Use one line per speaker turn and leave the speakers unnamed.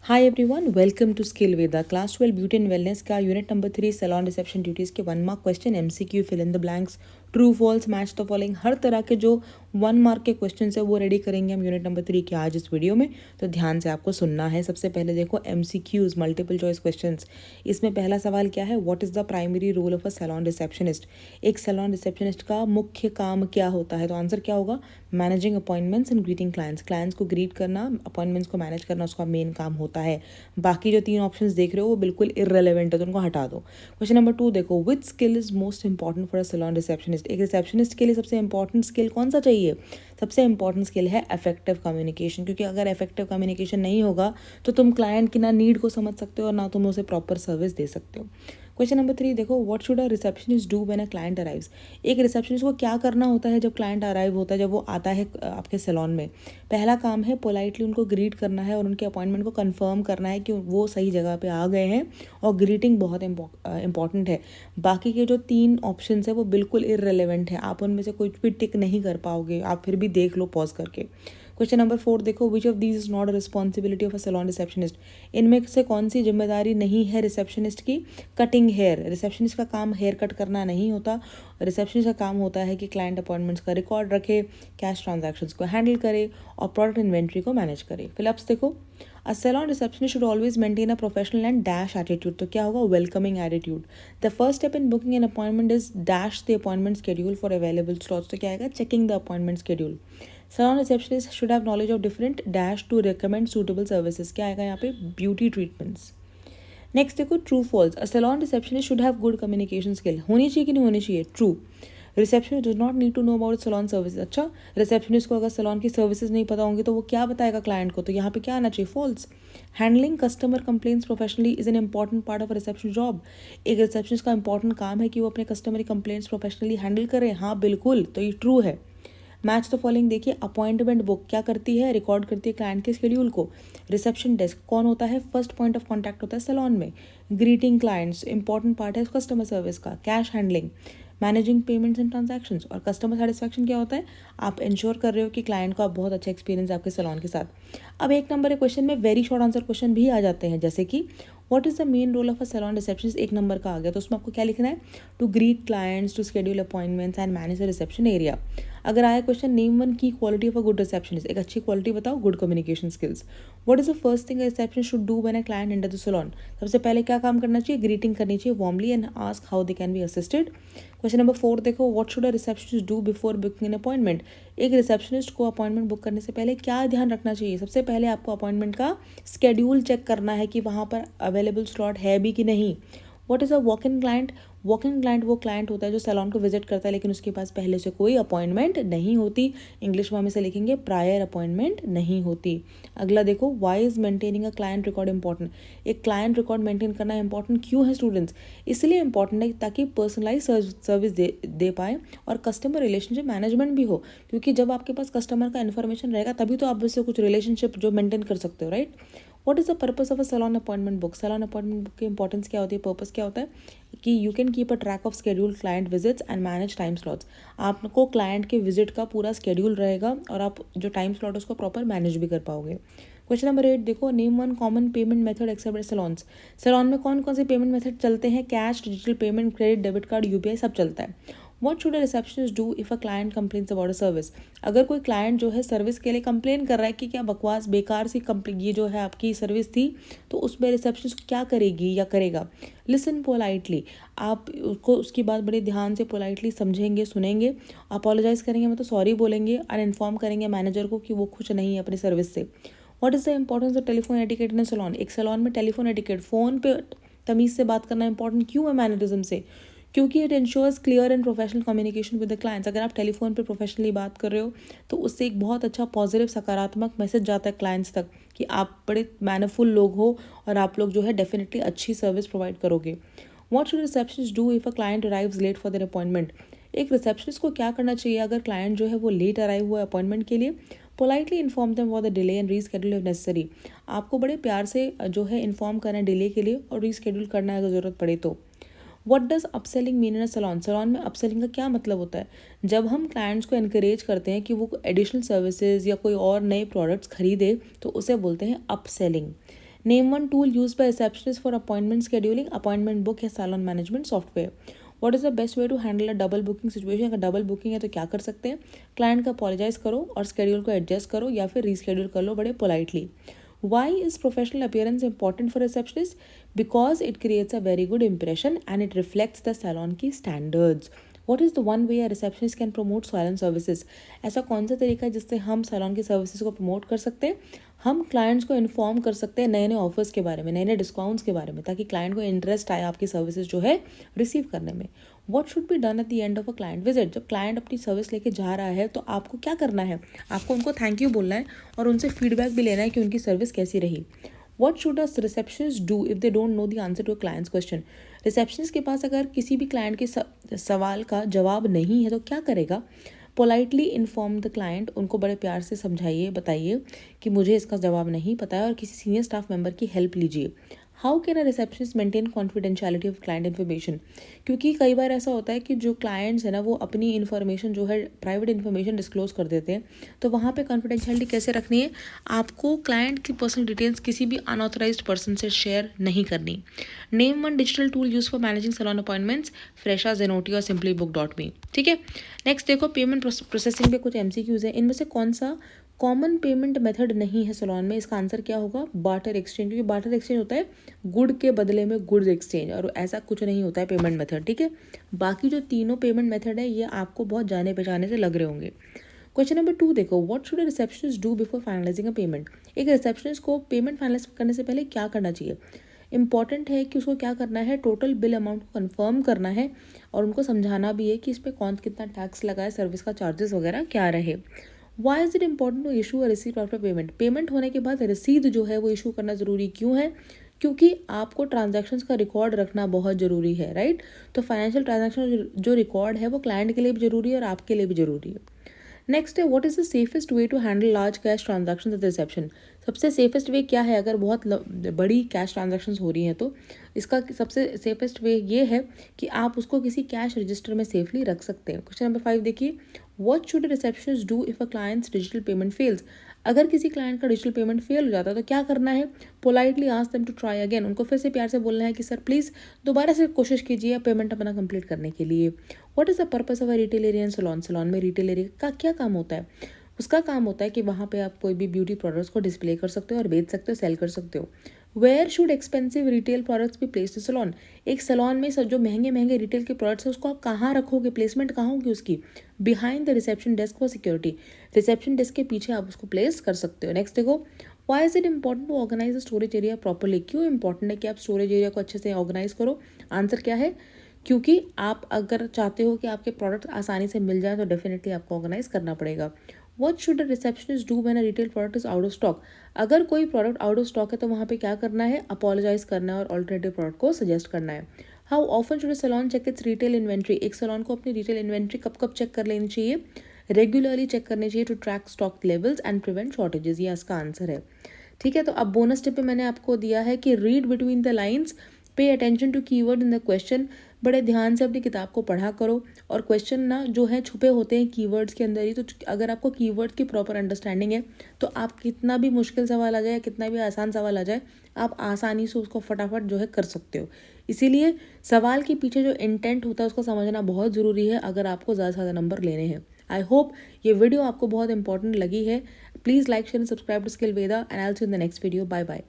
Hi everyone, welcome to skill Veda. Class 12 beauty and wellness का unit number 3 salon reception duties के 1 mark question, MCQ, fill in the blanks, true false, match the following, हर तरह के जो 1 mark के question है वो ready करेंगे हम यूनिट नंबर 3 के आज इस वीडियो में। तो ध्यान से आपको सुनना है। सबसे पहले देखो एमसीक्यूज, मल्टीपल चॉइस क्वेश्चन। इसमें पहला सवाल क्या है, what is the primary role of a salon receptionist. एक सैलून रिसेप्शनिस्ट का मुख्य काम क्या होता है? तो आंसर क्या होगा, managing appointments and greeting clients. Clients को ग्रीट करना, अपॉइंटमेंट्स को मैनेज करना उसका मेन काम होता है। बाकी जो 3 ऑप्शंस देख रहे हो वो बिल्कुल इररेलेवेंट है, तो उनको हटा दो। क्वेश्चन नंबर 2 देखो, which skill is most important for a salon receptionist. एक रिसेप्शनिस्ट के लिए सबसे इंपॉर्टेंट स्किल कौन सा चाहिए? सबसे इंपॉर्टेंट स्किल है इफेक्टिव कम्युनिकेशन, क्योंकि अगर इफेक्टिव कम्युनिकेशन नहीं होगा तो तुम क्लाइंट की ना नीड को समझ सकते हो और ना तुम उसे प्रॉपर सर्विस दे सकते हो। क्वेश्चन नंबर 3 देखो, what should a receptionist do when a client arrives. एक रिसेप्शनिस्ट को क्या करना होता है जब क्लाइंट अराइव होता है, जब वो आता है आपके सैलून में। पहला काम है पोलाइटली उनको ग्रीट करना है और उनके अपॉइंटमेंट को कंफर्म करना है कि वो सही जगह पे आ गए हैं, और ग्रीटिंग बहुत इंपॉर्टेंट है। बाकी के जो 3 ऑप्शन है वो बिल्कुल इररेलेवेंट है, आप उनमें से कुछ भी टिक नहीं कर पाओगे, आप फिर भी देख लो पॉज करके। क्वेश्चन नंबर 4 देखो, which of these is not a responsibility of a salon receptionist. इनमें से कौन सी जिम्मेदारी नहीं है रिसेप्शनिस्ट की? Cutting hair. रिसेप्शनिस्ट का काम हेयर कट करना नहीं होता। रिसेप्शनिस्ट का काम होता है कि क्लाइंट अपॉइंटमेंट्स का रिकॉर्ड रखे, कैश ट्रांजैक्शंस को हैंडल करे और प्रोडक्ट इन्वेंट्री को मैनेज करे। फिलअप्स देखो, a salon receptionist should always maintain a professional and dash attitude. तो क्या होगा, welcoming attitude. The first step in booking an appointment is dash the appointment schedule for available slots. तो क्या आएगा, checking the appointment schedule. Salon receptionist should have knowledge of different dash to recommend suitable services. क्या आएगा यहाँ पे, beauty treatments. Next देखो, true false. A salon receptionist should have good communication skill. होनी चाहिए कि नहीं होनी चाहिए? True. Receptionist does not need to know about salon service. अच्छा, रिसेप्शनिस्ट को अगर सैलून की सर्विसेज नहीं पता होंगी तो वो क्या बताएगा क्लाइंट को? तो यहाँ पे क्या आना चाहिए, false. Handling customer complaints professionally is an important part of reception job. एक रिसेप्शनिस्ट का इंपॉर्टेंट काम है कि वो अपने कस्टमर कंप्लेंट्स प्रोफेशनली हैंडल करे। हाँ बिल्कुल, तो ये ट्रू है। मैच द फॉलोइंग देखिए, अपॉइंटमेंट बुक क्या करती है, रिकॉर्ड करती है क्लाइंट के शेड्यूल को। रिसेप्शन डेस्क कौन होता है, फर्स्ट पॉइंट ऑफ कॉन्टैक्ट होता है सैलून में। ग्रीटिंग क्लाइंट्स इंपॉर्टेंट पार्ट है कस्टमर सर्विस का। Cash handling, managing payments and transactions. और कस्टमर सेटिस्फैक्शन क्या होता है, आप इंश्योर कर रहे हो कि क्लाइंट को आप बहुत अच्छा एक्सपीरियंस आपके सैलून के साथ। अब 1 नंबर के क्वेश्चन में वेरी शॉर्ट आंसर क्वेश्चन भी आ जाते हैं, जैसे कि what is the main role of a salon receptionist. 1 number का आ गया तो उसमें आपको क्या लिखना है, to greet clients, to schedule appointments and manage the reception area. अगर आया क्वेश्चन, नेम 1 की quality of a good receptionist. एक अच्छी क्वालिटी बताओ, good communication skills. What is the first thing a receptionist should do when a client enter the salon. सबसे पहले क्या काम करना चाहिए, ग्रीटिंग करनी चाहिए warmly and ask how they can be assisted. Question number 4 देखो, what should a receptionist do before booking an appointment. एक रिसेप्शनिस्ट को अपॉइंटमेंट बुक करने से पहले क्या ध्यान रखना चाहिए? सबसे पहले आपको अपॉइंटमेंट का स्केड्यूल चेक करना है कि वहाँ पर अवेलेबल स्लॉट है भी कि नहीं। What is a walk in client. Walk in client वो क्लाइंट होता है जो सैलून को विजिट करता है लेकिन उसके पास पहले से कोई अपॉइंटमेंट नहीं होती। इंग्लिश में हम इसे लिखेंगे प्रायर अपॉइंटमेंट नहीं होती। अगला देखो, why is maintaining a client record important. एक क्लाइंट रिकॉर्ड मेंटेन करना इंपॉर्टेंट क्यों है स्टूडेंट्स? इसलिए इंपॉर्टेंट है ताकि पर्सनलाइज सर्विस दे पाए और कस्टमर रिलेशनशिप मैनेजमेंट भी हो, क्योंकि जब आपके पास कस्टमर का इन्फॉर्मेशन रहेगा तभी तो आप उससे कुछ रिलेशनशिप जो मेंटेन कर सकते हो, right. What is the purpose of a salon appointment book. Salon appointment book की इंपॉर्टेंस क्या होती है, पर्पस क्या होता है कि you can keep a track of schedule client visits and manage time slots. आपको क्लाइंट के विजिट का पूरा स्केड्यूल रहेगा और आप जो टाइम स्लॉट है उसको प्रॉपर मैनेज भी कर पाओगे। क्वेश्चन नंबर 8 देखो, name 1 common payment method accept salons. Salon में कौन कौन से पेमेंट मेथड चलते हैं? Cash, digital payment, credit, debit card, UPI सब चलता है। What should a receptionist do if a client complains about a service. अगर कोई क्लाइंट जो है सर्विस के लिए कंप्लेन कर रहा है कि क्या बकवास बेकार सी कंप्लेन ये जो है आपकी सर्विस थी, तो उसमें रिसेप्शनिस्ट क्या करेगी या करेगा? लिसन पोलाइटली, आप उसको उसकी बात बड़े ध्यान से पोलाइटली समझेंगे, सुनेंगे, अपोलोजाइज करेंगे मतलब सॉरी बोलेंगे और इन्फॉर्म करेंगे मैनेजर को कि वो खुश नहीं है अपनी सर्विस से। What is the importance of telephone etiquette in salon. एक सैलून में टेलीफोन एटिकेट, फ़ोन पे तमीज़ से बात करना इंपॉर्टेंट क्यों है मैनरिज्म से? क्योंकि it ensures clear and professional communication with the clients. अगर आप टेलीफोन पे प्रोफेशनली बात कर रहे हो तो उससे एक बहुत अच्छा पॉजिटिव सकारात्मक मैसेज जाता है क्लाइंट्स तक कि आप बड़े मैनरफुल लोग हो और आप लोग जो है डेफिनेटली अच्छी सर्विस प्रोवाइड करोगे। What should receptionist do if a client arrives late for their appointment. एक रिसेप्शनिस्ट को क्या करना चाहिए अगर क्लाइंट जो है वो लेट अराइव हुआ है अपॉइंटमेंट के लिए? Politely inform them for the delay and reschedule if necessary. आपको बड़े प्यार से जो है इन्फॉर्म करना है डिले के लिए और रीस्केड्यूल करना है अगर ज़रूरत पड़े तो। What does upselling mean in a salon. Salon में अपसेलिंग का क्या मतलब होता है? जब हम क्लाइंट्स को एनकरेज करते हैं कि वो एडिशनल सर्विसेज या कोई और नए प्रोडक्ट्स खरीदे तो उसे बोलते हैं upselling. Name one tool use by receptionist for appointment scheduling, appointment book या salon management software. What is the best way to handle a double booking situation? अगर डबल बुकिंग है तो क्या कर सकते हैं? क्लाइंट का अपॉलोजाइज करो और स्केड्यूल को एडजस्ट करो या फिर रीस्केड्यूल कर लो बड़े politely. Why is professional appearance important for receptionist? Because it creates a very good impression and it reflects the salon की standards. What is the one way a receptionist can promote salon services? ऐसा कौन सा तरीका है जिससे हम salon की services को प्रमोट कर सकते हैं? हम क्लाइंट्स को इन्फॉर्म कर सकते हैं नए नए ऑफर्स के बारे में, नए नए डिस्काउंट्स के बारे में, ताकि क्लाइंट को इंटरेस्ट आए आपकी सर्विसेज जो है रिसीव करने में। What should be done at the end of a client visit? जब क्लाइंट अपनी सर्विस लेके जा रहा है तो आपको क्या करना है? आपको उनको थैंक यू बोलना है और उनसे फीडबैक भी लेना है कि उनकी सर्विस कैसी रही। What should a receptionist do if they don't know the answer to clients question? Receptionist के पास अगर किसी भी क्लाइंट के सवाल का जवाब नहीं है तो क्या करेगा? पोलाइटली इन्फॉर्म द क्लाइंट, उनको बड़े प्यार से समझाइए, बताइए कि मुझे इसका जवाब नहीं पता है और किसी सीनियर स्टाफ मेंबर की हेल्प लीजिए। How can a receptionist maintain confidentiality of client information? क्योंकि कई बार ऐसा होता है कि जो क्लाइंट्स है ना वो अपनी इन्फॉर्मेशन जो है प्राइवेट इन्फॉर्मेशन डिस्क्लोज कर देते हैं, तो वहाँ पे कॉन्फिडेंशियलिटी कैसे रखनी है? आपको क्लाइंट की पर्सनल डिटेल्स किसी भी अनऑथराइज्ड पर्सन से शेयर नहीं करनी। Name one digital tool use for managing salon appointments, Fresha, Zenoti और सिंपली बुक डॉट मी। ठीक है, नेक्स्ट देखो, पेमेंट प्रोसेसिंग पे कुछ एमसीक्यूज है। इनमें से कौन सा कॉमन पेमेंट मेथड नहीं है सैलून में? इसका आंसर क्या होगा? बार्टर एक्सचेंज, क्योंकि बार्टर एक्सचेंज होता है गुड के बदले में गुड्स एक्सचेंज, और ऐसा कुछ नहीं होता है पेमेंट मेथड। ठीक है, बाकी जो तीनों पेमेंट मेथड है ये आपको बहुत जाने पहचाने से लग रहे होंगे। क्वेश्चन नंबर 2 देखो, what should a receptionist do before finalising a payment? एक रिसेप्शनिस्ट को पेमेंट फाइनलाइज करने से पहले क्या करना चाहिए? इंपॉर्टेंट है कि उसको क्या करना है, टोटल बिल अमाउंट को कंफर्म करना है और उनको समझाना भी है कि इस पर कौन कितना टैक्स लगा है, सर्विस का चार्जेस वगैरह क्या रहे। Why is it important to issue a receipt after payment? Payment होने के बाद रसीद जो है वो इशू करना ज़रूरी क्यों है? क्योंकि आपको ट्रांजैक्शंस का रिकॉर्ड रखना बहुत ज़रूरी है, राइट? तो फाइनेंशियल ट्रांजैक्शन जो रिकॉर्ड है वो क्लाइंट के लिए भी ज़रूरी है और आपके लिए भी ज़रूरी है। नेक्स्ट है, what is the safest way to handle large cash transaction at reception? सबसे सेफेस्ट वे क्या है अगर बहुत बड़ी कैश ट्रांजैक्शंस हो रही हैं? तो इसका सबसे सेफेस्ट वे ये है कि आप उसको किसी कैश रजिस्टर में सेफली रख सकते हैं। क्वेश्चन नंबर 5 देखिए, what should receptionist do if a clients digital payment fails? अगर किसी क्लाइंट का डिजिटल पेमेंट फेल हो जाता है तो क्या करना है? Politely ask them to try again, उनको फिर से प्यार से बोलना है कि सर प्लीज़ दोबारा से कोशिश कीजिए पेमेंट अपना कंप्लीट करने के लिए। What is the purpose of a retail area in salon? Salon में रिटेल एरिया का क्या काम होता है? उसका काम होता है कि वहाँ पे आप कोई भी ब्यूटी प्रोडक्ट्स को डिस्प्ले कर सकते हो और बेच सकते हो, सेल कर सकते हो। Where should expensive retail products be placed in salon? एक सैलून में सब जो महंगे महंगे रिटेल के प्रोडक्ट्स हैं उसको आप कहाँ रखोगे, प्लेसमेंट कहाँ होगी उसकी? Behind the reception desk for security, reception desk के पीछे आप उसको प्लेस कर सकते हो। नेक्स्ट देखो, why is it important to organise the storage area properly? क्यों इंपॉर्टेंट है कि आप स्टोरेज एरिया को अच्छे से ऑर्गेनाइज करो? आंसर क्या है? क्योंकि आप अगर चाहते हो कि आपके प्रोडक्ट आसानी से मिल जाए तो डेफिनेटली आपको ऑर्गेनाइज करना पड़ेगा। What should a receptionist do when a retail product is out of stock? अगर कोई प्रोडक्ट आउट ऑफ स्टॉक है तो वहाँ पे क्या करना है? अपोलोजाइज करना है और ऑल्टरनेटिव प्रोडक्ट को सजेस्ट करना है। How often should a salon check its retail inventory? एक सैलून को अपनी रिटेल इन्वेंट्री कब कब चेक कर लेनी चाहिए? रेगुलरली चेक करनी चाहिए to track stock levels and prevent shortages, ये इसका आंसर है। ठीक है, तो अब बोनस टिप पे मैंने आपको दिया है कि read between the lines, pay attention to keyword in the question. बड़े ध्यान से अपनी किताब को पढ़ा करो और क्वेश्चन ना जो है छुपे होते हैं कीवर्ड्स के अंदर ही, तो अगर आपको कीवर्ड की प्रॉपर अंडरस्टैंडिंग है तो आप कितना भी मुश्किल सवाल आ जाए, कितना भी आसान सवाल आ जाए, आप आसानी से उसको फटाफट जो है कर सकते हो। इसीलिए सवाल के पीछे जो इंटेंट होता है उसको समझना बहुत ज़रूरी है अगर आपको ज़्यादा से ज़्यादा नंबर लेने हैं। आई होप ये वीडियो आपको बहुत इंपॉर्टेंट लगी है। Please like share and subscribe to skill Veda and I will see you in the next video. Bye bye.